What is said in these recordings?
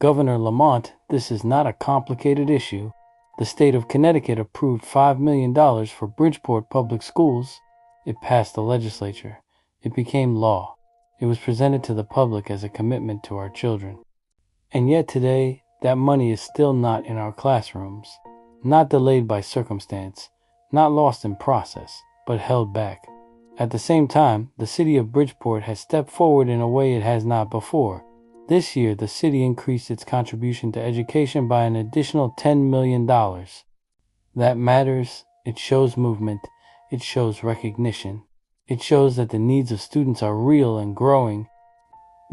Governor Lamont, this is not a complicated issue. The state of Connecticut approved $5 million for Bridgeport Public Schools. It passed the legislature. It became law. It was presented to the public as a commitment to our children. And yet today, that money is still not in our classrooms, not delayed by circumstance, not lost in process, but held back. At the same time, the city of Bridgeport has stepped forward in a way it has not before. This year, the city increased its contribution to education by an additional $10 million. That matters. It shows movement. It shows recognition. It shows that the needs of students are real and growing.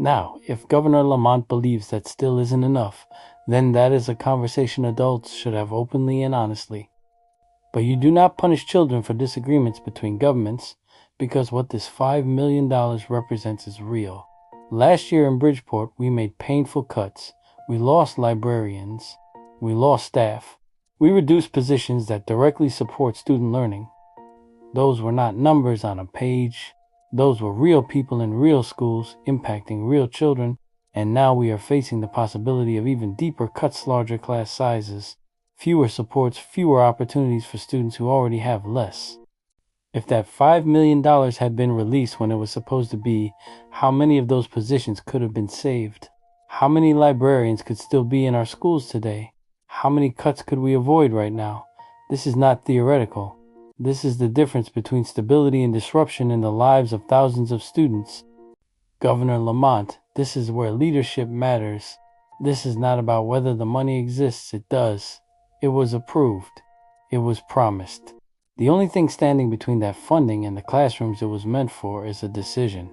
Now, if Governor Lamont believes that still isn't enough, then that is a conversation adults should have openly and honestly. But you do not punish children for disagreements between governments, because what this $5 million represents is real. Last year in Bridgeport, we made painful cuts. We lost librarians. We lost staff. We reduced positions that directly support student learning. Those were not numbers on a page. Those were real people in real schools impacting real children, and now we are facing the possibility of even deeper cuts, larger class sizes, fewer supports, fewer opportunities for students who already have less. If that $5 million had been released when it was supposed to be, how many of those positions could have been saved? How many librarians could still be in our schools today? How many cuts could we avoid right now? This is not theoretical. This is the difference between stability and disruption in the lives of thousands of students. Governor Lamont, this is where leadership matters. This is not about whether the money exists. It does. It was approved. It was promised. The only thing standing between that funding and the classrooms it was meant for is a decision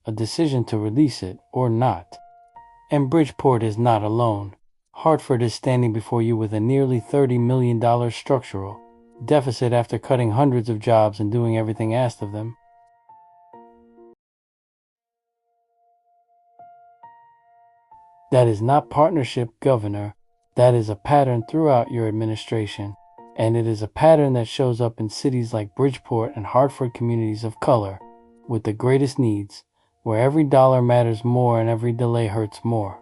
to release it or not. And Bridgeport is not alone. Hartford is standing before you with a nearly $30 million structural deficit after cutting hundreds of jobs and doing everything asked of them. That is not partnership, Governor. That is a pattern throughout your administration. And it is a pattern that shows up in cities like Bridgeport and Hartford, communities of color with the greatest needs, where every dollar matters more and every delay hurts more.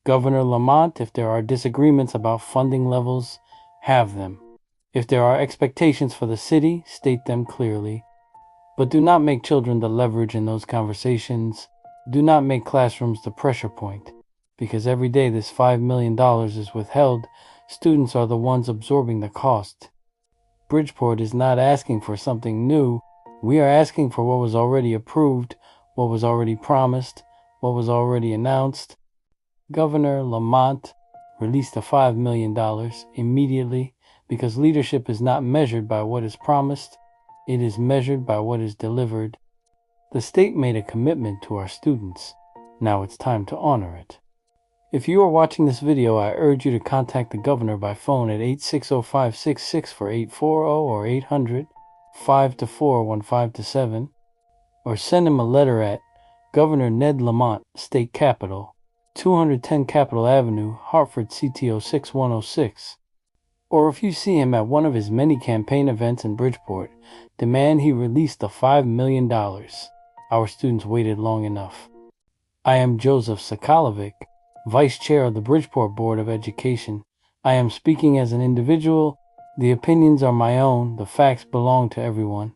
Governor Lamont, if there are disagreements about funding levels, have them. If there are expectations for the city, state them clearly. But do not make children the leverage in those conversations. Do not make classrooms the pressure point, because every day this $5 million is withheld, students are the ones absorbing the cost. Bridgeport is not asking for something new. We are asking for what was already approved, what was already promised, what was already announced. Governor Lamont released the $5 million immediately because leadership is not measured by what is promised. It is measured by what is delivered. The state made a commitment to our students. Now it's time to honor it. If you are watching this video, I urge you to contact the governor by phone at 860-566 for 840 or 800-524-1527, or send him a letter at Governor Ned Lamont, State Capitol, 210 Capitol Avenue, Hartford, CTO 6106. Or if you see him at one of his many campaign events in Bridgeport, demand he release the $5 million. Our students waited long enough. I am Joseph Sokolovic, Vice Chair of the Bridgeport Board of Education. I am speaking as an individual. The opinions are my own. The facts belong to everyone.